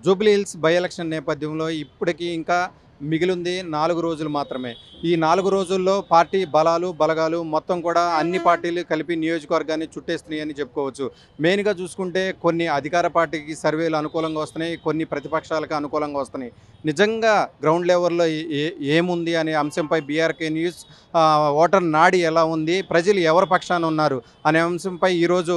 Jubilee hills by election నేపథ్యంలో ఇప్పటికీ ఇంకా మిగిలింది 4 రోజులు మాత్రమే. ఈ 4 రోజుల్లో పార్టీ బలాలు, బలగాలు మొత్తం కూడా అన్ని పార్టీలు కలిపి నియోజకవర్గాన్ని చుట్టేస్తున్నాయని చెప్పుకోవచ్చు. మెయిన్‌గా చూసుకుంటే కొన్ని అధికార పార్టీకి సర్వేలు అనుకూలంగా వస్తున్నాయి. కొన్ని ప్రతిపక్షాలకు అనుకూలంగా వస్తున్నాయి. నిజంగా గ్రౌండ్ లెవెల్‌లో ఏముంది అనే అంశంపై బీఆర్కే న్యూస్ ఓటర్ నాడి ఎలా ఉంది? ప్రజలు ఎవరి పక్షాన ఉన్నారు? అనే అంశంపై ఈరోజు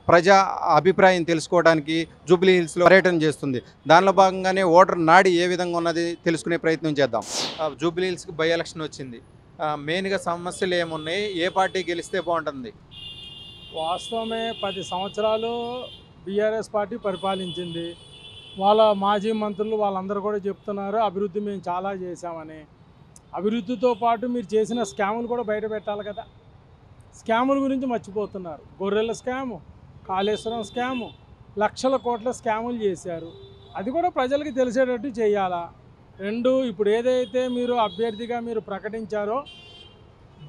ప్రజా అభిప్రాయం తెలుసుకోవడానికి జూబ్లీ హిల్స్‌లో పర్యటన చేస్తుంది. దానిలో భాగంగానే ఓటర్ నాడి ఏ విధంగా ఉన్నది తెలుసుకునే ప్రయత్నం చేద్దాం. జూబ్లీ హిల్స్‌కి బై ఎలక్షన్ వచ్చింది. మెయిన్‌గా సమస్యలు ఏమున్నాయి? ఏ పార్టీ గెలిస్తే బాగుంటుంది? వాస్తవమే 10 సంవత్సరాలు బీఆర్ఎస్ పార్టీ పరిపాలించింది. వాళ్ళ మాజీ మంత్రులు వాళ్ళందరూ కూడా చెప్తున్నారు అభివృద్ధి మేము చాలా చేశామని. అభివృద్ధితో పాటు మీరు చేసిన స్కాములు కూడా బయట పెట్టాలి కదా. స్కాముల గురించి మర్చిపోతున్నారు. గొర్రెల స్కాము, కాళేశ్వరం స్కాము, లక్షల కోట్ల స్కాములు చేశారు. అది కూడా ప్రజలకి తెలిసేటట్టు చేయాలా. రెండు, ఇప్పుడు ఏదైతే మీరు అభ్యర్థిగా మీరు ప్రకటించారో,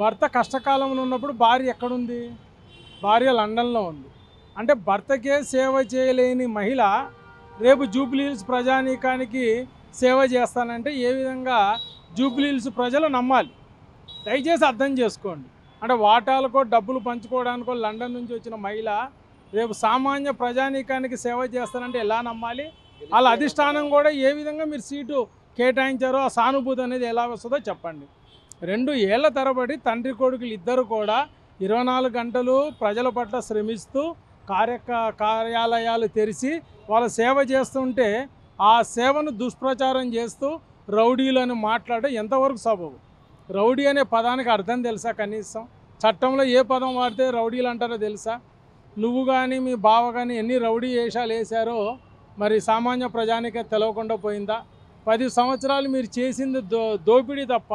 భర్త కష్టకాలంలో ఉన్నప్పుడు భార్య ఎక్కడుంది? భార్య లండన్లో ఉంది. అంటే భర్తకే సేవ చేయలేని మహిళ రేపు జూబ్లీ హిల్స్ ప్రజానీకానికి సేవ చేస్తానంటే ఏ విధంగా జూబ్లీ హిల్స్ ప్రజలు నమ్మాలి? దయచేసి అర్థం చేసుకోండి. అంటే వాటాలకో డబ్బులు పంచుకోవడానికో లండన్ నుంచి వచ్చిన మహిళ రేపు సామాన్య ప్రజానీకానికి సేవ చేస్తానంటే ఎలా నమ్మాలి? వాళ్ళ అధిష్టానం కూడా ఏ విధంగా మీరు సీటు కేటాయించారో ఆ సానుభూతి అనేది ఎలా వస్తుందో చెప్పండి. 2 ఏళ్ల తరబడి తండ్రి కొడుకులు ఇద్దరు కూడా 24 గంటలు ప్రజల పట్ల శ్రమిస్తూ కార్యాలయాలు తెరిచి వాళ్ళ సేవ చేస్తుంటే ఆ సేవను దుష్ప్రచారం చేస్తూ రౌడీలను మాట్లాడడం ఎంతవరకు సబబు? రౌడీ అనే పదానికి అర్థం తెలుసా? కనీసం చట్టంలో ఏ పదం వాడితే రౌడీలు అంటారో తెలుసా? నువ్వు కానీ మీ బావ కానీ ఎన్ని రౌడీ వేషాలు వేశారో మరి సామాన్య ప్రజానికే తెలవకుండా పోయిందా? 10 సంవత్సరాలు మీరు చేసింది దోపిడీ తప్ప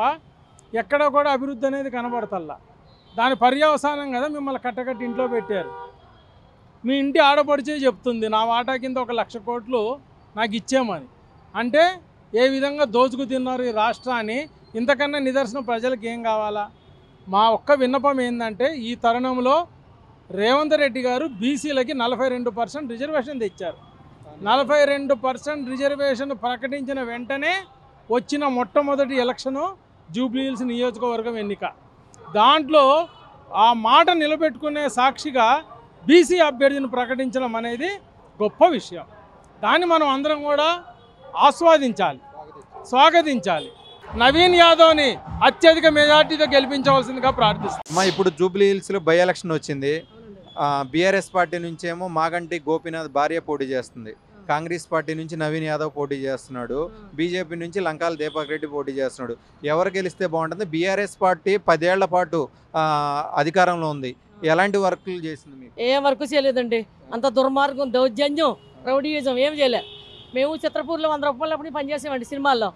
ఎక్కడ కూడా అభివృద్ధి అనేది కనబడతల్లా. దాని పర్యవసానం కదా మిమ్మల్ని కట్టకట్టి ఇంట్లో పెట్టారు. మీ ఇంటి ఆడపడిచే చెప్తుంది నా వాటా కింద 1,00,000 కోట్లు నాకు ఇచ్చేమని. అంటే ఏ విధంగా దోచుకు తిన్నారు ఈ రాష్ట్రాన్ని. ఇంతకన్నా నిదర్శనం ప్రజలకు ఏం కావాలా? మా ఒక్క విన్నపం ఏంటంటే ఈ తరుణంలో రేవంత్ రెడ్డి గారు బీసీలకి 42% రిజర్వేషన్ తెచ్చారు. 42% రిజర్వేషన్ ప్రకటించిన వెంటనే వచ్చిన మొట్టమొదటి ఎలక్షను జూబ్లీ హిల్స్ నియోజకవర్గం ఎన్నిక. దాంట్లో ఆ మాట నిలబెట్టుకునే సాక్షిగా బీసీ అభ్యర్థిని ప్రకటించడం అనేది గొప్ప విషయం. దాన్ని మనం అందరం కూడా ఆస్వాదించాలి, స్వాగతించాలి. నవీన్ యాదవ్ని అత్యధిక మెజార్టీతో గెలిపించవలసిందిగా ప్రార్థిస్తున్నాం. ఇప్పుడు జూబ్లీ హిల్స్లో బై ఎలక్షన్ వచ్చింది. బీఆర్ఎస్ పార్టీ నుంచేమో మాగంటి గోపీనాథ్ భార్య పోటీ చేస్తుంది. కాంగ్రెస్ పార్టీ నుంచి నవీన్ యాదవ్ పోటీ చేస్తున్నాడు. బీజేపీ నుంచి లంకాల దీపక్ రెడ్డి పోటీ చేస్తున్నాడు. ఎవరు గెలిస్తే బాగుంటుంది? బీఆర్ఎస్ పార్టీ 10 ఏళ్ల పాటు అధికారంలో ఉంది. ఎలాంటి వర్కులు చేసింది? మీకు ఏ వర్క్ చేయలేదండి. అంత దుర్మార్గం, దౌర్జన్యం, రౌడీయిజం ఏం చేయలే. మేము చిత్రపూర్లో 100 రూపాయలు అప్పుడు పనిచేసామండి సినిమాల్లో.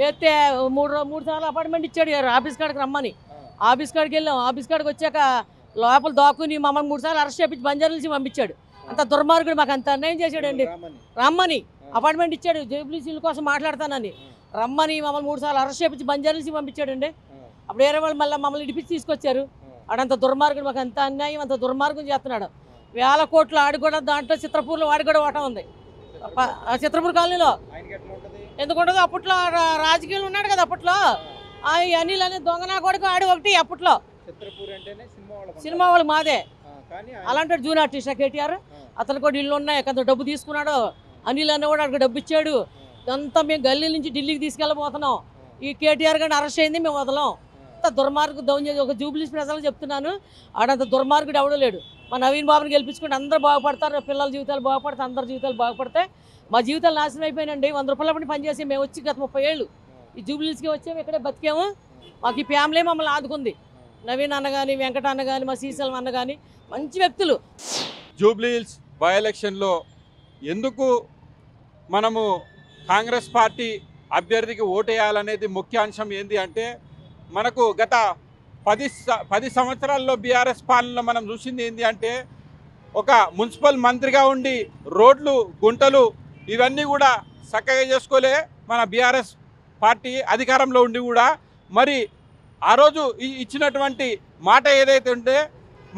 అయితే మూడు సార్లు అపార్ట్మెంట్ ఇచ్చాడు ఆఫీస్ కాడికి రమ్మని. ఆఫీస్ కాడికి వెళ్ళాం. ఆఫీస్ కాడికి వచ్చాక లోపల దాక్కుని మమ్మల్ని 3 సార్లు అరెస్ట్ చేపించి బంజారా నుంచి పంపించాడు. అంత దుర్మార్గుడు, మాకు అంత అన్యాయం చేశాడండి. రమ్మని అపార్ట్మెంట్ ఇచ్చాడు జూబ్లీ హిల్స్ కోసం మాట్లాడతానని. రమ్మని మమ్మల్ని 3 సార్లు అరెస్ట్ చేపించి బంజారా నుంచి పంపించాడండి. అప్పుడు వేరే వాళ్ళు మళ్ళీ మమ్మల్ని ఇడిపించి తీసుకొచ్చారు. ఆడంత దుర్మార్గుడు, మాకు అంత అన్యాయం, అంత దుర్మార్గం చేస్తున్నాడు. 1000 కోట్లు ఆడి కూడా దాంట్లో చిత్రపూర్లో వాడి కూడా ఓటం ఉంది. చిత్రపూర్ కాలనీలో ఎందుకుంటుంది? అప్పట్లో రాజకీయాలు ఉన్నాడు కదా అప్పట్లో. అనిల్ అనే దొంగనా కొడుకు ఆడి ఒకటి అప్పట్లో సినిమా వాళ్ళు మాదే. అలాంటి జూనియర్ ఆర్టిస్ట్ కేటీఆర్, అతను కూడా ఇల్లు ఉన్నాయి, కొంత డబ్బు తీసుకున్నాడు. అనిల్ అనే కూడా అక్కడ డబ్బు ఇచ్చాడు. అంతా మేము గల్లీ నుంచి ఢిల్లీకి తీసుకెళ్ళబోతున్నాం. ఈ కేటీఆర్ గారిని అరెస్ట్ అయింది, మేము వదలం. అంత దుర్మార్గు దౌర్జన్యం. ఒక జూబ్లీ హిల్స్ ప్రజలకు చెప్తున్నాను, ఆడంత దుర్మార్గుడు ఎవడో లేడు. మా నవీన్ బాబుని గెలిపించుకుంటే అందరూ బాగుపడతారు, పిల్లల జీవితాలు బాగుపడతాయి, అందరి జీవితాలు బాగుపడతాయి. మా జీవితాలు నాశనం అయిపోయినండి. 100 రూపాయల పని పనిచేసి మేము వచ్చి గత 30 ఏళ్ళు ఈ జూబ్లీ హిల్స్కి వచ్చాము, ఇక్కడే బతికాము. మాకు ఈ ఫ్యామిలీ మమ్మల్ని ఆదుకుంది. నవీన్ అన్న కానీ, వెంకట అన్న కానీ, మా శ్రీశైలం అన్న కానీ మంచి వ్యక్తులు. జూబ్లీ హిల్స్ బై ఎలక్షన్లో ఎందుకు మనము కాంగ్రెస్ పార్టీ అభ్యర్థికి ఓటేయాలనేది ముఖ్యాంశం ఏంటి అంటే, మనకు గత 10 సంవత్సరాల్లో బీఆర్ఎస్ పాలనలో మనం చూసింది ఏంటి అంటే, ఒక మున్సిపల్ మంత్రిగా ఉండి రోడ్లు, గుంటలు ఇవన్నీ కూడా చక్కగా చేసుకోలే మన బీఆర్ఎస్ పార్టీ అధికారంలో ఉండి కూడా. మరి ఆ రోజు ఇచ్చినటువంటి మాట ఏదైతే ఉంటే,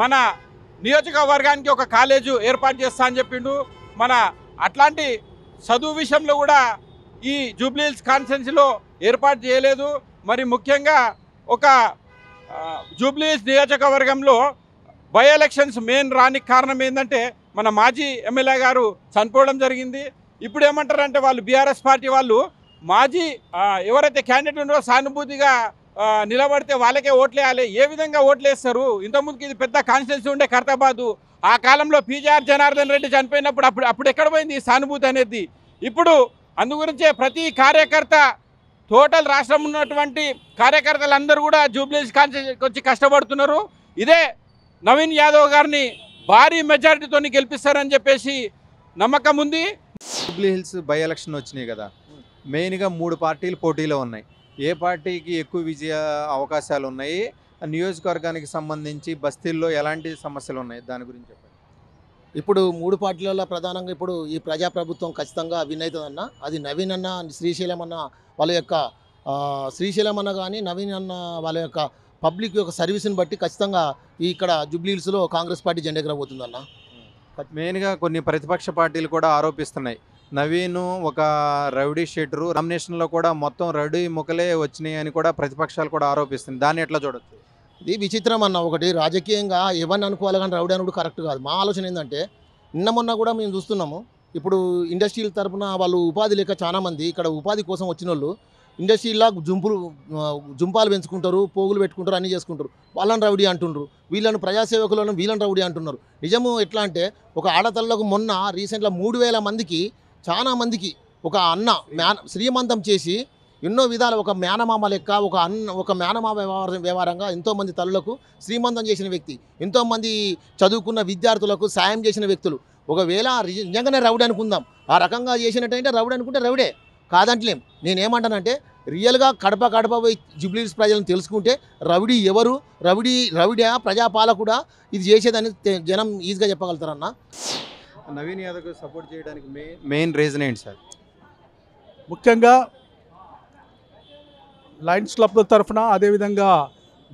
మన నియోజకవర్గానికి ఒక కాలేజు ఏర్పాటు చేస్తా అని చెప్పిండు. మన అట్లాంటి చదువు విషయంలో కూడా ఈ జూబ్లీహిల్స్ కాన్స్టిట్యున్సీలో ఏర్పాటు చేయలేదు. మరి ముఖ్యంగా ఒక జూబ్లీహిల్స్ నియోజకవర్గంలో బై ఎలక్షన్స్ మెయిన్ రానికి కారణం ఏంటంటే మన మాజీ ఎమ్మెల్యే గారు చనిపోవడం జరిగింది. ఇప్పుడు ఏమంటారంటే వాళ్ళు బీఆర్ఎస్ పార్టీ వాళ్ళు మాజీ ఎవరైతే క్యాండిడేట్ ఉన్నారో సానుభూతిగా నిలబడితే వాళ్ళకే ఓట్లేయాలి. ఏ విధంగా ఓట్లేస్తారు? ఇంతకుముందుకు ఇది పెద్ద కాన్స్టిట్యున్సీ ఉండే ఖైరతాబాదు. ఆ కాలంలో పీజీఆర్ జనార్దన్ రెడ్డి చనిపోయినప్పుడు అప్పుడు ఎక్కడ పోయింది ఈ సానుభూతి అనేది? ఇప్పుడు అందుగురించే ప్రతి కార్యకర్త టోటల్ రాష్ట్రం ఉన్నటువంటి కార్యకర్తలందరూ కూడా జూబ్లీహిల్స్ కాన్స్టిట్యున్సీకి వచ్చి కష్టపడుతున్నారు. ఇదే నవీన్ యాదవ్ గారిని భారీ మెజారిటీతో గెలిపిస్తారని చెప్పేసి నమ్మకం ఉంది. జూబ్లీహిల్స్ బై ఎలక్షన్ వచ్చినాయి కదా, మెయిన్గా 3 పార్టీలు పోటీలో ఉన్నాయి. ఏ పార్టీకి ఎక్కువ విజయ అవకాశాలు ఉన్నాయి? నియోజకవర్గానికి సంబంధించి బస్తీల్లో ఎలాంటి సమస్యలు ఉన్నాయి దాని గురించి చెప్పండి. ఇప్పుడు 3 పార్టీలలో ప్రధానంగా ఇప్పుడు ఈ ప్రజాప్రభుత్వం ఖచ్చితంగా విన్ అవుతుందన్న. అది నవీన్ అన్న, శ్రీశైలం అన్న వాళ్ళ యొక్క శ్రీశైలం అన్న కానీ నవీన్ అన్న వాళ్ళ యొక్క పబ్లిక్ యొక్క సర్వీస్ని బట్టి ఖచ్చితంగా ఇక్కడ జూబ్లీహిల్స్లో కాంగ్రెస్ పార్టీ జెండా ఎగరబోతుందన్న. మెయిన్గా కొన్ని ప్రతిపక్ష పార్టీలు కూడా ఆరోపిస్తున్నాయి, నవీన్ ఒక రౌడీ షీటరు, నామినేషన్లో కూడా మొత్తం రౌడీ ముఖలే వచ్చినాయి అని కూడా ప్రతిపక్షాలు కూడా ఆరోపిస్తున్నాయి. దాన్ని ఎట్లా చూడొచ్చు? ఇది విచిత్రం అన్న. ఒకటి రాజకీయంగా ఎవరిని అనుకోవాలి కానీ రౌడీ అనుడు కరెక్ట్ కాదు. మా ఆలోచన ఏంటంటే నిన్న మొన్న కూడా మేము చూస్తున్నాము, ఇప్పుడు ఇండస్ట్రీల తరఫున వాళ్ళు ఉపాధి లేక చాలామంది ఇక్కడ ఉపాధి కోసం వచ్చిన వాళ్ళు ఇండస్ట్రీలా జుంపాలు పెంచుకుంటారు, పోగులు పెట్టుకుంటారు, అన్నీ చేసుకుంటారు. వాళ్ళని రౌడీ అంటుండ్రు, వీళ్ళను ప్రజాసేవకులను వీళ్ళని రౌడీ అంటున్నారు. నిజము ఎట్లా అంటే ఒక ఆడతల్లకు మొన్న రీసెంట్గా 3000 మందికి చాలా మందికి ఒక అన్న శ్రీమంతం చేసి ఎన్నో విధాలు ఒక మేనమామ లెక్క ఒక మేనమామ వ్యవహారంగా ఎంతోమంది తల్లులకు శ్రీమంతం చేసిన వ్యక్తి, ఎంతోమంది చదువుకున్న విద్యార్థులకు సాయం చేసిన వ్యక్తులు. ఒకవేళ నిజంగానే రౌడీ అనుకుందాం, ఆ రకంగా చేసినట్టయితే రౌడీ అనుకుంటే రౌడే కాదంటలేం. నేనేమంటానంటే రియల్గా కడప పోయి జూబ్లీహిల్స్ ప్రజలను తెలుసుకుంటే రౌడీ ఎవరు, రౌడీయా ప్రజాపాలకుడా ఇది చేసేదని జనం ఈజీగా చెప్పగలుగుతారన్న. నవీన్ యాదవ్కి సపోర్ట్ చేయడానికి మెయిన్ రీజన్ ఏంటి సార్? ముఖ్యంగా లయన్స్ క్లబ్ తరఫున, అదేవిధంగా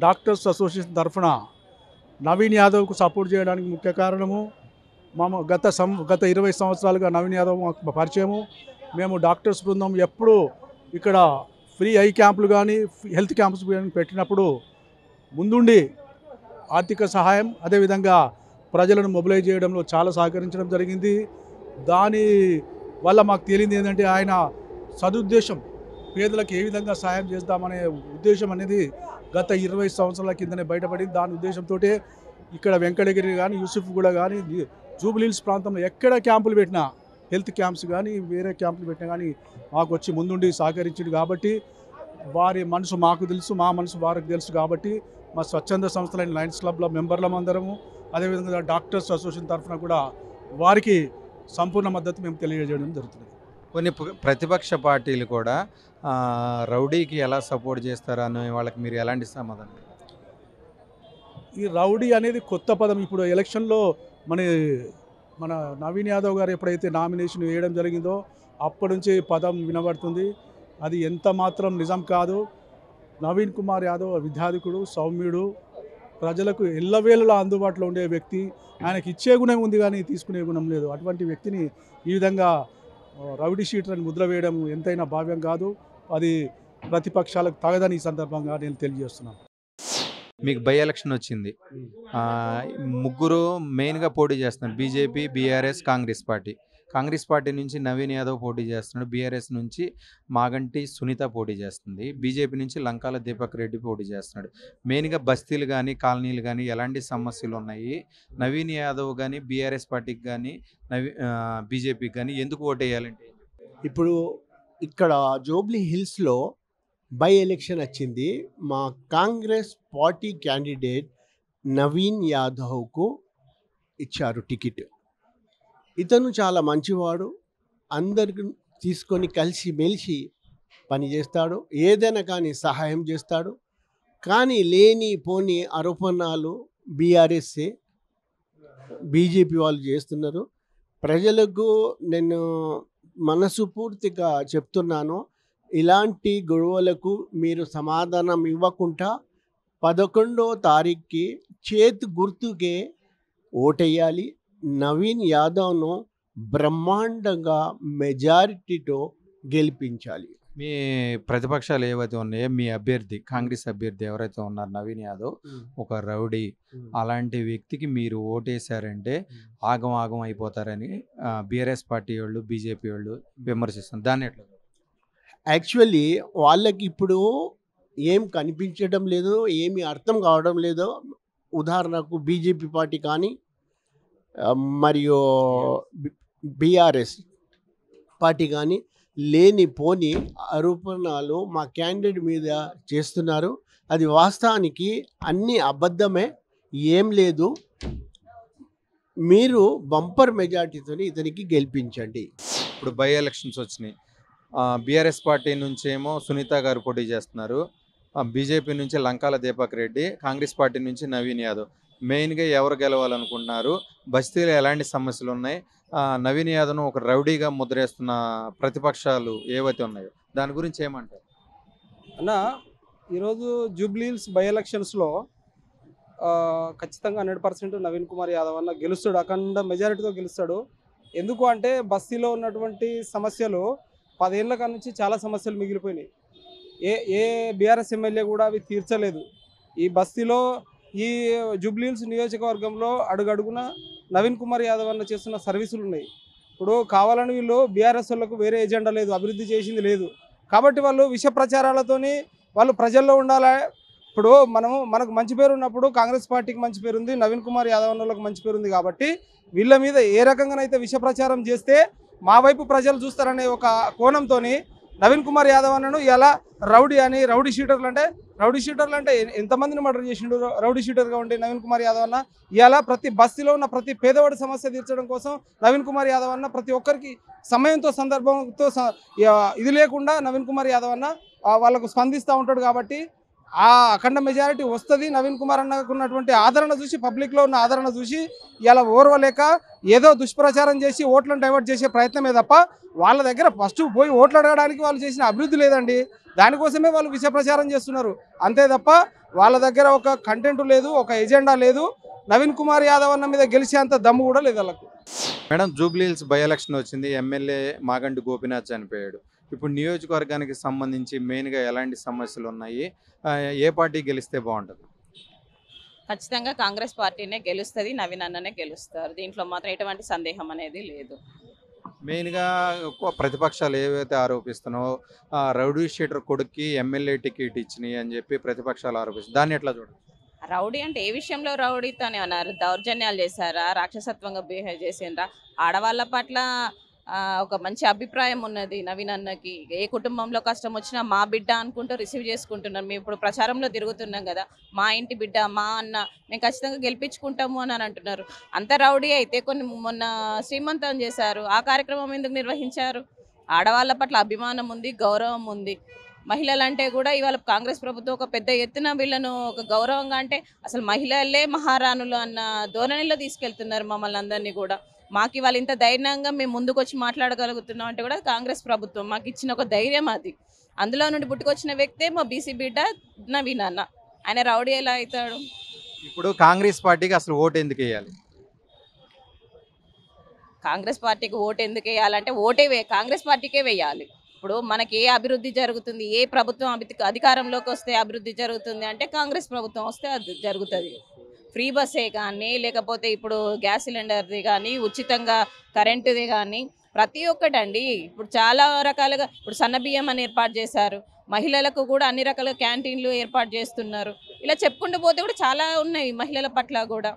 డాక్టర్స్ అసోసియేషన్ తరఫున నవీన్ యాదవ్కు సపోర్ట్ చేయడానికి ముఖ్య కారణము గత 20 సంవత్సరాలుగా నవీన్ యాదవ్ మాకు పరిచయము. మేము డాక్టర్స్ బృందం ఎప్పుడు ఇక్కడ ఫ్రీ ఐ క్యాంపులు కానీ హెల్త్ క్యాంప్స్ కానీ పెట్టినప్పుడు ముందుండి ఆర్థిక సహాయం, అదేవిధంగా ప్రజలను మొబిలైజ్ చేయడంలో చాలా సహకరించడం జరిగింది. దాని వల్ల మాకు తేలింది ఏంటంటే ఆయన సదుద్దేశం పేదలకు ఏ విధంగా సహాయం చేద్దామనే ఉద్దేశం అనేది గత 20 సంవత్సరాల కిందనే బయటపడింది. దాని ఉద్దేశంతో ఇక్కడ వెంకటగిరి కానీ యూసుఫ్గూడ కానీ జూబ్లీహిల్స్ ప్రాంతంలో ఎక్కడ క్యాంపులు పెట్టినా, హెల్త్ క్యాంప్స్ కానీ వేరే క్యాంపులు పెట్టినా కానీ మాకు వచ్చి ముందుండి సహకరించింది. కాబట్టి వారి మనసు మాకు తెలుసు, మా మనసు వారికి తెలుసు. కాబట్టి మా స్వచ్ఛంద సంస్థలైన లయన్స్ క్లబ్లో మెంబర్లం అందరము, అదేవిధంగా డాక్టర్స్ అసోసియేషన్ తరఫున కూడా వారికి సంపూర్ణ మద్దతు మేము తెలియజేయడం జరుగుతుంది. కొన్ని ప్రతిపక్ష పార్టీలు కూడా రౌడీకి ఎలా సపోర్ట్ చేస్తారు అనే వాళ్ళకి మీరు ఎలాంటి సమాధానం? ఈ రౌడీ అనేది కొత్త పదం. ఇప్పుడు ఎలక్షన్లో మన నవీన్ యాదవ్ గారు ఎప్పుడైతే నామినేషన్ వేయడం జరిగిందో అప్పటి నుంచి పదం వినబడుతుంది. అది ఎంత మాత్రం నిజం కాదు. నవీన్ కుమార్ యాదవ్ విద్యాధికుడు, సౌమ్యుడు, ప్రజలకు ఎల్లవేళలా అందుబాటులో ఉండే వ్యక్తి. ఆయనకి ఇచ్చే గుణం ఉంది కానీ తీసుకునే గుణం లేదు. అటువంటి వ్యక్తిని ఈ విధంగా రౌడీ షీటర్ అని ముద్ర వేయడం ఎంతైనా భావ్యం కాదు. అది ప్రతిపక్షాలకు తగదని ఈ సందర్భంగా నేను తెలియజేస్తున్నాను. మీకు బై ఎలక్షన్ వచ్చింది, ముగ్గురు మెయిన్గా పోటీ చేస్తున్నారు, బీజేపీ, బీఆర్ఎస్, కాంగ్రెస్ పార్టీ నుంచి నవీన్ యాదవ్ పోటీ చేస్తున్నాడు, బీఆర్ఎస్ నుంచి మాగంటి సునీత పోటీ చేస్తుంది, బీజేపీ నుంచి లంకాల దీపక్ రెడ్డి పోటీ చేస్తున్నాడు. మెయిన్గా బస్తీలు కానీ కాలనీలు కానీ ఎలాంటి సమస్యలు ఉన్నాయి? నవీన్ యాదవ్ కానీ బీఆర్ఎస్ పార్టీకి కానీ బీజేపీకి కానీ ఎందుకు ఓటేయాలంటే? ఇప్పుడు ఇక్కడ జూబ్లీహిల్స్లో బై ఎలక్షన్ వచ్చింది. మా కాంగ్రెస్ పార్టీ క్యాండిడేట్ నవీన్ యాదవ్కు ఇచ్చారు టికెట్. ఇతను చాలా మంచివాడు, అందరికి తీసుకొని కలిసి మెలిసి పనిచేస్తాడు, ఏదైనా కానీ సహాయం చేస్తాడు. కానీ లేని పోని ఆరోపణలు బీఆర్ఎస్ఏ బీజేపీ వాళ్ళు చేస్తున్నారు. ప్రజలకు నేను మనస్ఫూర్తిగా చెప్తున్నాను, ఇలాంటి గొడవలకు మీరు సమాధానం ఇవ్వకుండా 11వ తారీఖుకి చేతి గుర్తుకే ఓటేయాలి. నవీన్ యాదవ్ను బ్రహ్మాండంగా మెజారిటీతో గెలిపించాలి. మీ ప్రతిపక్షాలు ఏవైతే ఉన్నాయో మీ అభ్యర్థి కాంగ్రెస్ అభ్యర్థి ఎవరైతే ఉన్నారు నవీన్ యాదవ్ ఒక రౌడీ అలాంటి వ్యక్తికి మీరు ఓటేశారంటే ఆగం ఆగం అయిపోతారని బీఆర్ఎస్ పార్టీ వాళ్ళు బీజేపీ వాళ్ళు విమర్శిస్తారు. దాన్ని ఎట్లా? యాక్చువల్లీ వాళ్ళకి ఇప్పుడు ఏం కనిపించడం లేదు, ఏమి అర్థం కావడం లేదు. ఉదాహరణకు బీజేపీ పార్టీ కానీ మరియు బీఆర్ఎస్ పార్టీ కానీ లేనిపోని ఆరోపణలు మా క్యాండిడేట్ మీద చేస్తున్నారు. అది వాస్తవానికి అన్ని అబద్ధమే, ఏం లేదు. మీరు బంపర్ మెజార్టీతో ఇతనికి గెలిపించండి. ఇప్పుడు బై ఎలక్షన్స్ వచ్చినాయి. బీఆర్ఎస్ పార్టీ నుంచి ఏమో సునీత గారు పోటీ చేస్తున్నారు, బీజేపీ నుంచి లంకాల దీపక్ రెడ్డి, కాంగ్రెస్ పార్టీ నుంచి నవీన్ యాదవ్. మెయిన్గా ఎవరు గెలవాలనుకుంటున్నారు? బస్తీలో ఎలాంటి సమస్యలు ఉన్నాయి? నవీన్ యాదవ్ను ఒక రౌడీగా ముద్రేస్తున్న ప్రతిపక్షాలు ఏవైతే ఉన్నాయో దాని గురించి ఏమంటారు? అన్న, ఈరోజు జూబ్లీహిల్స్ బై ఎలక్షన్స్లో ఖచ్చితంగా 100% నవీన్ కుమార్ యాదవ్ అన్న గెలుస్తాడు, అఖండ మెజారిటీతో గెలుస్తాడు. ఎందుకు అంటే బస్తీలో ఉన్నటువంటి సమస్యలు 10 ఏళ్ళ కాడ నుంచి చాలా సమస్యలు మిగిలిపోయినాయి. ఏ బీఆర్ఎస్ ఎమ్మెల్యే కూడా అవి తీర్చలేదు. ఈ బస్తీలో ఈ జూబ్లీహిల్స్ నియోజకవర్గంలో అడుగడుగున నవీన్ కుమార్ యాదవ్ అన్న చేస్తున్న సర్వీసులు ఉన్నాయి. ఇప్పుడు కావాలని వీళ్ళు బీఆర్ఎస్ వాళ్ళకు వేరే ఎజెండా లేదు, అభివృద్ధి చేసింది లేదు. కాబట్టి వాళ్ళు విష ప్రచారాలతోని వాళ్ళు ప్రజల్లో ఉండాలి. ఇప్పుడు మనకు మంచి పేరు ఉన్నప్పుడు కాంగ్రెస్ పార్టీకి మంచి పేరు ఉంది, నవీన్ కుమార్ యాదవ్ అన్నలకు మంచి పేరు ఉంది. కాబట్టి వీళ్ళ మీద ఏ రకంగానైతే విష ప్రచారం చేస్తే మా వైపు ప్రజలు చూస్తారనే ఒక కోణంతో నవీన్ కుమార్ యాదవ్ అన్నను ఇలా రౌడీ అని, రౌడీ షీటర్లు అంటే ఎంతమందిని మర్డర్ చేసిండు రౌడీ షీటర్గా ఉంటే నవీన్ కుమార్ యాదవ్ అన్న. ఇలా ప్రతి బస్తీలో ఉన్న ప్రతి పేదవాడి సమస్య తీర్చడం కోసం నవీన్ కుమార్ యాదవ్ అన్న ప్రతి ఒక్కరికి సమయంతో సందర్భంతో ఇది లేకుండా నవీన్ కుమార్ యాదవ్ అన్న వాళ్ళకు స్పందిస్తూ ఉంటాడు. కాబట్టి ఆ అఖండ మెజారిటీ వస్తుంది. నవీన్ కుమార్ అన్నకు ఉన్నటువంటి ఆదరణ చూసి, పబ్లిక్లో ఉన్న ఆదరణ చూసి ఇలా ఓర్వలేక ఏదో దుష్ప్రచారం చేసి ఓట్లను డైవర్ట్ చేసే ప్రయత్నమే తప్ప వాళ్ళ దగ్గర ఫస్ట్ పోయి ఓట్లు అడగడానికి వాళ్ళు చేసిన అభివృద్ధి లేదండి. దానికోసమే వాళ్ళు విష ప్రచారం చేస్తున్నారు అంతే తప్ప వాళ్ళ దగ్గర ఒక కంటెంట్ లేదు, ఒక ఎజెండా లేదు. నవీన్ కుమార్ యాదవ్ అన్న మీద గెలిచేంత దమ్ము కూడా లేదు వాళ్ళకు. మేడం, జూబ్లీహిల్స్ బై ఎలక్షన్ వచ్చింది, ఎమ్మెల్యే మాగంటి గోపీనాథ్ చనిపోయాడు. ఇప్పుడు నియోజకవర్గానికి సంబంధించి మెయిన్గా ఎలాంటి సమస్యలు ఉన్నాయి? ఏ పార్టీ గెలిస్తే బాగుంటుంది? ఖచ్చితంగా కాంగ్రెస్ పార్టీనే గెలుస్తుంది, నవీన్ అన్ననే గెలుస్తారు. దీంట్లో మాత్రం ఎటువంటి సందేహం అనేది లేదు. మెయిన్గా ప్రతిపక్షాలు ఏవైతే ఆరోపిస్తున్నావో రౌడీ షీటర్ కొడుక్కి ఎమ్మెల్యే టికెట్ ఇచ్చినాయి అని చెప్పి ప్రతిపక్షాలు ఆరోపిస్తున్నాయి. దాన్ని ఎట్లా చూడండి? రౌడీ అంటే ఏ విషయంలో రౌడీతోనే అన్నారు? దౌర్జన్యాలు చేశారా, రాక్షసత్వంగా బిహేవ్ చేసిండ్రా? ఆడవాళ్ళ పట్ల ఒక మంచి అభిప్రాయం ఉన్నది నవీన్ అన్నకి. ఏ కుటుంబంలో కష్టం వచ్చినా మా బిడ్డ అనుకుంటూ రిసీవ్ చేసుకుంటున్నాం. మేము ఇప్పుడు ప్రచారంలో తిరుగుతున్నాం కదా, మా ఇంటి బిడ్డ, మా అన్న, మేము ఖచ్చితంగా గెలిపించుకుంటాము అని అంటున్నారు. అంత రౌడీ అయితే మొన్న శ్రీమంతం చేశారు, ఆ కార్యక్రమం ఎందుకు నిర్వహించారు? ఆడవాళ్ళ పట్ల అభిమానం ఉంది, గౌరవం ఉంది. మహిళలంటే కూడా ఇవాళ కాంగ్రెస్ ప్రభుత్వం ఒక పెద్ద ఎత్తున వీళ్ళను ఒక గౌరవంగా, అంటే అసలు మహిళలే మహారాణులు అన్న ధోరణిలో తీసుకెళ్తున్నారు మమ్మల్ని అందరినీ కూడా. మాకు ఇవాళ ఇంత ధైర్యంగా మేము ముందుకు వచ్చి మాట్లాడగలుగుతున్నాం అంటే కూడా కాంగ్రెస్ ప్రభుత్వం మాకు ఇచ్చిన ఒక ధైర్యం అది. అందులో నుండి పుట్టుకొచ్చిన వ్యక్తే మా బీసీ బిడ్డ నవీన్ అన్న. ఆయన రౌడీ ఎలా అవుతాడు? ఇప్పుడు కాంగ్రెస్ పార్టీకి అసలు ఓటు ఎందుకు వేయాలి? కాంగ్రెస్ పార్టీకి ఓటు ఎందుకు వేయాలంటే కాంగ్రెస్ పార్టీకే వేయాలి. ఇప్పుడు మనకి ఏ అభివృద్ధి జరుగుతుంది, ఏ ప్రభుత్వం అధికారంలోకి వస్తే అభివృద్ధి జరుగుతుంది అంటే కాంగ్రెస్ ప్రభుత్వం వస్తే అది జరుగుతుంది. ఫ్రీ బస్సే కానీ, లేకపోతే ఇప్పుడు గ్యాస్ సిలిండర్ది కానీ, ఉచితంగా కరెంటుది కానీ, ప్రతి ఒక్కటండి. ఇప్పుడు చాలా రకాలుగా ఇప్పుడు సన్నబియ్యం అని ఏర్పాటు చేశారు, మహిళలకు కూడా అన్ని రకాల క్యాంటీన్లు ఏర్పాటు చేస్తున్నారు. ఇలా చెప్పుకుంటూ పోతే కూడా చాలా ఉన్నాయి మహిళల పట్ల కూడా.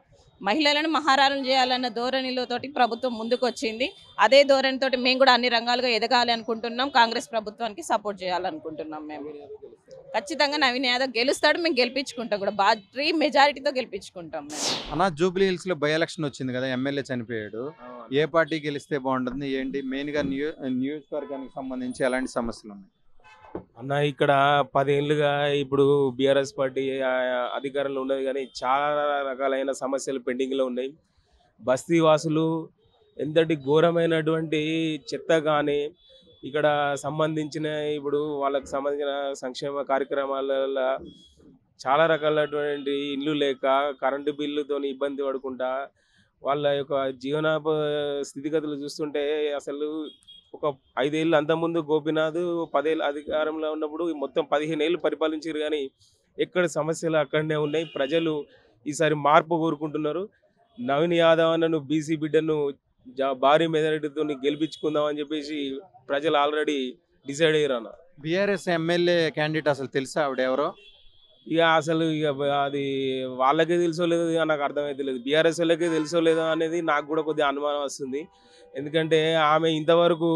మహిళలను మహారాణులు చేయాలన్న ధోరణిలోతోటి ప్రభుత్వం ముందుకు వచ్చింది. అదే ధోరణితోటి మేము కూడా అన్ని రంగాలుగా ఎదగాలి అనుకుంటున్నాం. కాంగ్రెస్ ప్రభుత్వానికి సపోర్ట్ చేయాలనుకుంటున్నాం. మేము ఖచ్చితంగా నవీన్ యాదవ్ గెలుస్తాడు, మేము గెలిపించుకుంటాం కూడా, భారీ మెజారిటీతో గెలిపించుకుంటాం మేము. అన్న, జూబ్లీహిల్స్లో బై ఎలక్షన్ వచ్చింది కదా, ఎమ్మెల్యే చనిపోయాడు. ఏ పార్టీ గెలిస్తే బాగుంటుంది? ఏంటి మెయిన్గా నియోజకవర్గానికి సంబంధించి ఎలాంటి సమస్యలు ఉన్నాయి అన్న? ఇక్కడ 10 ఏళ్ళుగా ఇప్పుడు బీఆర్ఎస్ పార్టీ అధికారంలో ఉన్నది, కానీ చాలా రకాలైన సమస్యలు పెండింగ్లో ఉన్నాయి. బస్తీ వాసులు ఎంతటి ఘోరమైనటువంటి చెత్త కానీ, ఇక్కడ సంబంధించిన ఇప్పుడు వాళ్ళకు సంబంధించిన సంక్షేమ కార్యక్రమాల చాలా రకాలైనటువంటి ఇల్లు లేక, కరెంటు బిల్లుతో ఇబ్బంది పడుకుంటా వాళ్ళ యొక్క స్థితిగతులు చూస్తుంటే అసలు ఒక 5 ఏళ్ళు అంతకుముందు గోపీనాథ్ 10 ఏళ్ళు అధికారంలో ఉన్నప్పుడు మొత్తం 15 ఏళ్ళు పరిపాలించారు, కానీ ఎక్కడ సమస్యలు అక్కడనే ఉన్నాయి. ప్రజలు ఈసారి మార్పు కోరుకుంటున్నారు. నవీన్ యాదవ్ అన్నను బీసీ బిడ్డను భారీ మెజారిటీతో గెలిపించుకుందాం అని చెప్పేసి ప్రజలు ఆల్రెడీ డిసైడ్ అయ్యారు అన్న. బీఆర్ఎస్ ఎమ్మెల్యే క్యాండిడేట్ అసలు తెలుసా ఆవిడ ఎవరో? ఇక అసలు అది వాళ్ళకే తెలుసో లేదో ఇక నాకు అర్థమైతే లేదు. బీఆర్ఎస్ వాళ్ళకే తెలుసో లేదో అనేది నాకు కూడా కొద్దిగా అనుమానం వస్తుంది. ఎందుకంటే ఆమె ఇంతవరకు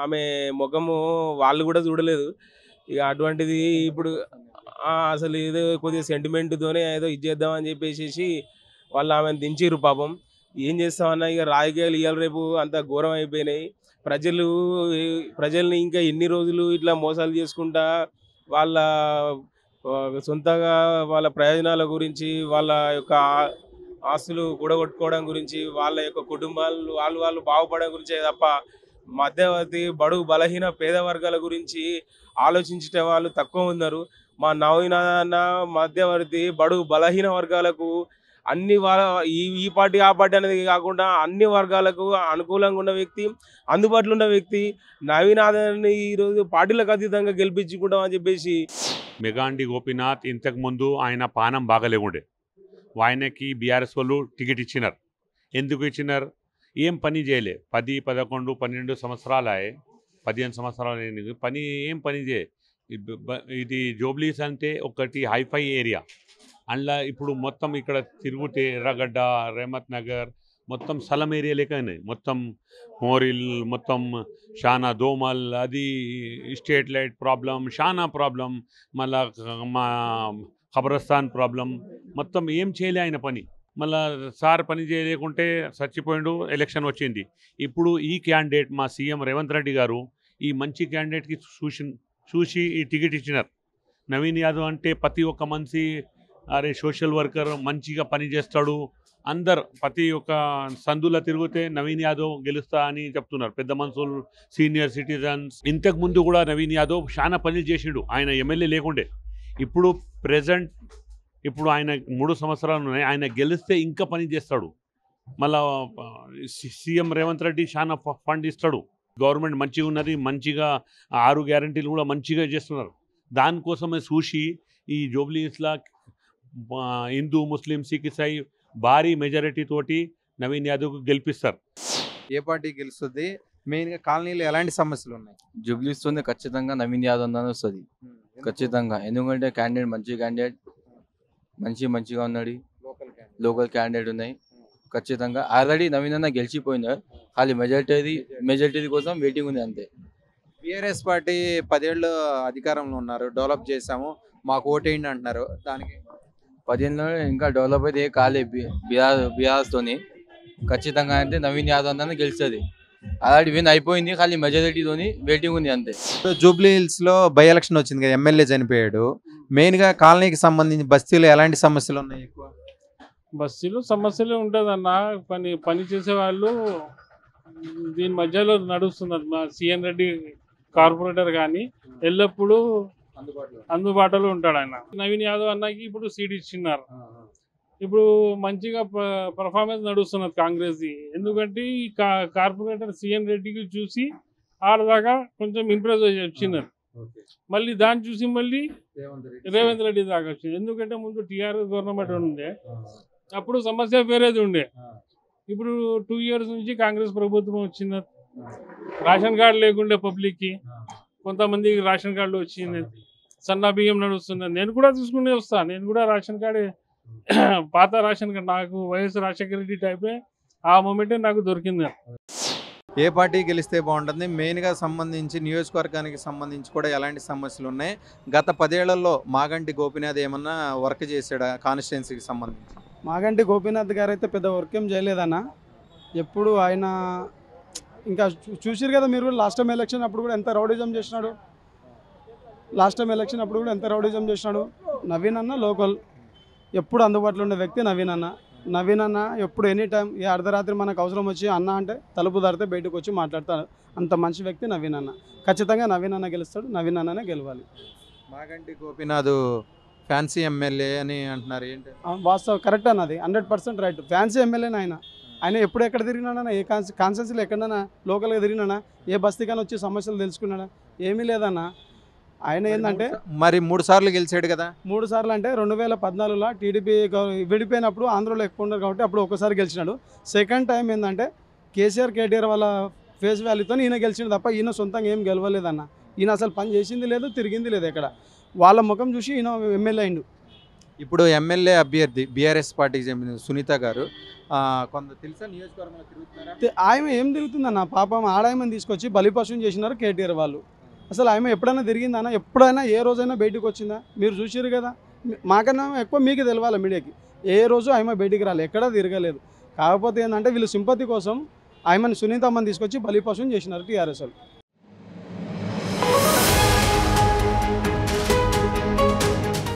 ఆమె ముఖము వాళ్ళు కూడా చూడలేదు. ఇక అటువంటిది ఇప్పుడు అసలు ఏదో కొద్దిగా సెంటిమెంట్తోనే ఏదో ఇది చేద్దామని చెప్పేసి వాళ్ళు ఆమెను దించిర్రు. పాపం ఏం చేస్తామన్నా, ఇక రాజకీయాలు ఇవాళ రేపు అంత ఘోరం అయిపోయినాయి. ప్రజల్ని ఇంకా ఎన్ని రోజులు ఇట్లా మోసాలు చేసుకుంటా వాళ్ళ సొంతగా వాళ్ళ ప్రయోజనాల గురించి, వాళ్ళ యొక్క ఆస్తులు కూడగొట్టుకోవడం గురించి, వాళ్ళ యొక్క కుటుంబాలు వాళ్ళు బాగుపడడం గురించే తప్ప మధ్యవర్తి బడుగు బలహీన పేద వర్గాల గురించి ఆలోచించే వాళ్ళు తక్కువ ఉన్నారు. మా నవీన్ అన్న మధ్యవర్తి బడుగు బలహీన వర్గాలకు అన్ని ఈ పార్టీ ఆ పార్టీ అనేది కాకుండా అన్ని వర్గాలకు అనుకూలంగా ఉన్న వ్యక్తి, అందుబాటులో ఉన్న వ్యక్తి నవీన్ ఆదర్ని ఈరోజు పార్టీలకు అతీతంగా గెలిపించుకుంటాం అని చెప్పేసి. మెగాండి గోపీనాథ్ ఇంతకుముందు ఆయన పానం బాగలేకుండే, ఆయనకి బీఆర్ఎస్ వాళ్ళు టికెట్ ఇచ్చినారు. ఎందుకు ఇచ్చినారు? ఏం పని చేయలే. 10, 11, 12 సంవత్సరాలు 15 సంవత్సరాలు పని ఏం పని చేయ. ఇది జూబ్లీస్ అంటే ఒకటి హైఫై ఏరియా. అందులో ఇప్పుడు మొత్తం ఇక్కడ తిరుగుతే ఎర్రగడ్డ, రేమత్ నగర్ మొత్తం స్థలం ఏరియా లేకనే మొత్తం మోరిల్ మొత్తం షానా దోమల్, అది street light problem, Shana problem, మళ్ళా మా ఖబరస్థాన్ ప్రాబ్లం, మొత్తం ఏం చేయలే ఆయన పని. మళ్ళా సార్ పని చేయలేకుంటే చచ్చిపోయిండు. ఎలక్షన్ వచ్చింది. ఇప్పుడు ఈ క్యాండిడేట్ మా సీఎం రేవంత్ రెడ్డి గారు ఈ మంచి క్యాండిడేట్కి చూసి ఈ టికెట్ ఇచ్చినారు. నవీన్ యాదవ్ అంటే ప్రతి ఒక్క మనిషి అరే సోషల్ వర్కర్, మంచిగా పనిచేస్తాడు, అందరు ప్రతి ఒక్క సందులో తిరిగితే నవీన్ యాదవ్ గెలుస్తా అని చెప్తున్నారు పెద్ద మనుషులు, సీనియర్ సిటిజన్స్. ఇంతకుముందు కూడా నవీన్ యాదవ్ చాలా పనులు చేసిండు ఆయన ఎమ్మెల్యే లేకుండే. ఇప్పుడు ప్రెజెంట్ ఇప్పుడు ఆయన 3 సంవత్సరాలు ఉన్నాయి. ఆయన గెలిస్తే ఇంకా పని చేస్తాడు. మళ్ళా సీఎం రేవంత్ రెడ్డి చాలా ఫండ్ ఇస్తాడు. గవర్నమెంట్ మంచిగా ఉన్నది, మంచిగా 6 గ్యారంటీలు కూడా మంచిగా చేస్తున్నారు. దానికోసమే చూసి ఈ జూబ్లీస్లా హిందూ, ముస్లిం, సిక్, ఇసాయి భారీ మెజారిటీ తోటి నవీన్ యాదవ్కు గెలిపిస్తారు. ఏ పార్టీ గెలుస్తుంది? మెయిన్గా కాలనీలో ఎలాంటి సమస్యలు ఉన్నాయి? జూబ్లీస్తోనే ఖచ్చితంగా నవీన్ యాదవ్ అని వస్తుంది ఖచ్చితంగా. ఎందుకంటే క్యాండిడేట్ మంచి క్యాండిడేట్, మంచిగా ఉన్నాడు. లోకల్ క్యాండిడేట్ ఉన్నాయి ఖచ్చితంగా. ఆల్రెడీ నవీన్ అన్న గెలిచిపోయినారు, ఖాళీ మెజారిటీ కోసం వెయిటింగ్ ఉంది అంతే. బీఆర్ఎస్ పార్టీ 10 ఏళ్ళు అధికారంలో ఉన్నారు, డెవలప్ చేశాము, మాకు ఓటేయండి అంటున్నారు. దానికి 10 ఏళ్ళలో ఇంకా డెవలప్ అయితే కాలే బీఆర్ఎస్తోని. ఖచ్చితంగా అంటే నవీన్ యాదవ్ అన్న గెలుస్తుంది. ఆల్రెడీ విన్ అయిపోయింది, ఖాళీ మెజారిటీతోని వెయిటింగ్ ఉంది అంతే. జూబ్లీ హిల్స్లో బై ఎలక్షన్ వచ్చింది కదా, ఎమ్మెల్యే చనిపోయాడు. మెయిన్గా కాలనీకి సంబంధించి బస్తీలో ఎలాంటి సమస్యలు ఉన్నాయి? ఎక్కువ బస్తీలో సమస్యలే ఉంటుందన్న. పని చేసే వాళ్ళు దీని మధ్యలో నడుస్తున్నారు. మా సిఎన్ రెడ్డి కార్పొరేటర్ కానీ ఎల్లప్పుడూ అందుబాటులో ఉంటాడు ఆయన. నవీన్ యాదవ్ అన్నకి ఇప్పుడు సీట్ ఇచ్చిన్నారు. ఇప్పుడు మంచిగా పర్ఫార్మెన్స్ నడుస్తున్నది కాంగ్రెస్ది. ఎందుకంటే ఈ కార్పొరేటర్ సిఎన్ రెడ్డికి చూసి ఆడదాకా కొంచెం ఇంప్రెస్ వచ్చినారు. మళ్ళీ దాన్ని చూసి మళ్ళీ రేవంత్ రెడ్డి దాకా వచ్చింది. ఎందుకంటే ముందు టీఆర్ఎస్ గవర్నమెంట్ ఉండే, అప్పుడు సమస్య వేరేది ఉండే. ఇప్పుడు 2 years నుంచి కాంగ్రెస్ ప్రభుత్వం వచ్చింది. రేషన్ కార్డు లేకుండే పబ్లిక్కి, కొంతమందికి రేషన్ కార్డులు వచ్చింది. సన్న బియ్యం నడుస్తుంది. నేను కూడా తీసుకునే వస్తాను. నేను కూడా రేషన్ కార్డు, పాత రేషన్ కార్డు, నాకు వైఎస్ రాజశేఖర రెడ్డి టైపే ఆ మూమెంటే నాకు దొరికింది. ఏ పార్టీ గెలిస్తే బాగుంటుంది? మెయిన్గా సంబంధించి నియోజకవర్గానికి సంబంధించి కూడా ఎలాంటి సమస్యలు ఉన్నాయి? గత 10 ఏళ్లలో మాగంటి గోపీనాథ్ ఏమన్నా వర్క్ చేశాడా కాన్స్టిట్యున్సీకి సంబంధించి? మాగంటి గోపీనాథ్ గారు అయితే పెద్ద వర్క్ ఏం చేయలేదన్న. ఎప్పుడు ఆయన ఇంకా చూసిరు కదా మీరు, లాస్ట్ టైం ఎలక్షన్ అప్పుడు కూడా ఎంత రౌడిజం చేసినాడు. నవీన్ అన్న లోకల్, ఎప్పుడు అందుబాటులో ఉండే వ్యక్తి నవీన్ అన్న. ఎప్పుడు ఎనీ టైం ఏ అర్ధరాత్రి మనకు అవసరం వచ్చి అన్న అంటే తలుపు దారితే బయటకు వచ్చి మాట్లాడతాడు. అంత మంచి వ్యక్తి నవీన్ అన్న. ఖచ్చితంగా నవీన్ అన్న గెలుస్తాడు, నవీన్ అన్ననే గెలవాలి. మాగంటి గోపీనాథ్ ఫ్యాన్సీ ఎమ్మెల్యే అని అంటున్నారు, ఏంటి వాస్తవం? కరెక్ట్ అన్నది, 100% రైట్. ఫ్యాన్సీ ఎమ్మెల్యేని ఆయన. ఆయన ఎప్పుడు ఎక్కడ తిరిగినాడన్నా, ఏ కాన్స్టెన్సీలో ఎక్కడన్నా లోకల్గా తిరిగినానా, ఏ బస్తీకైనా వచ్చి సమస్యలు తెలుసుకున్నాడా? ఏమీ లేదన్నా. ఆయన ఏంటంటే మరి 3 సార్లు గెలిచాడు కదా. 3 సార్లు అంటే 2014లో టీడీపీ విడిపోయినప్పుడు ఆంధ్రలో ఎక్కువ ఉన్నారు కాబట్టి అప్పుడు ఒకసారి గెలిచినాడు. సెకండ్ టైం ఏంటంటే కేటీఆర్ వాళ్ళ ఫేస్ వాల్యూతో ఈయన గెలిచిండు తప్ప ఈయన సొంతంగా ఏం గెలవలేదన్న. ఈయన అసలు పని చేసింది లేదు, తిరిగింది లేదు ఎక్కడ. వాళ్ళ ముఖం చూసి ఈయన ఎమ్మెల్యే అయిండు. ఇప్పుడు ఎమ్మెల్యే అభ్యర్థి బీఆర్ఎస్ పార్టీకి చెందిన సునీత గారు కొంత తెలుసా నియోజకవర్గంలో తిరుగుతున్నారా? ఆమె ఏం తిరుగుతుందన్న, పాపం ఆడాయమని తీసుకొచ్చి బలిపశువుని చేసినారు కేటీఆర్ వాళ్ళు. అసలు ఆమె ఎప్పుడైనా తిరిగిందన్న? ఎప్పుడైనా ఏ రోజైనా బయటకు వచ్చిందా? మీరు చూసారు కదా. మాకన్నా ఎక్కువ మీకు తెలవాలి మీడియాకి. ఏ రోజు ఆమె బయటికి రాలేదు, ఎక్కడా తిరగలేదు. కాకపోతే ఏంటంటే వీళ్ళు సింపతి కోసం ఆమెను సునీతమ్మని తీసుకొచ్చి బలిపశువుని చేసినారు టీఆర్ఎస్ వాళ్ళు.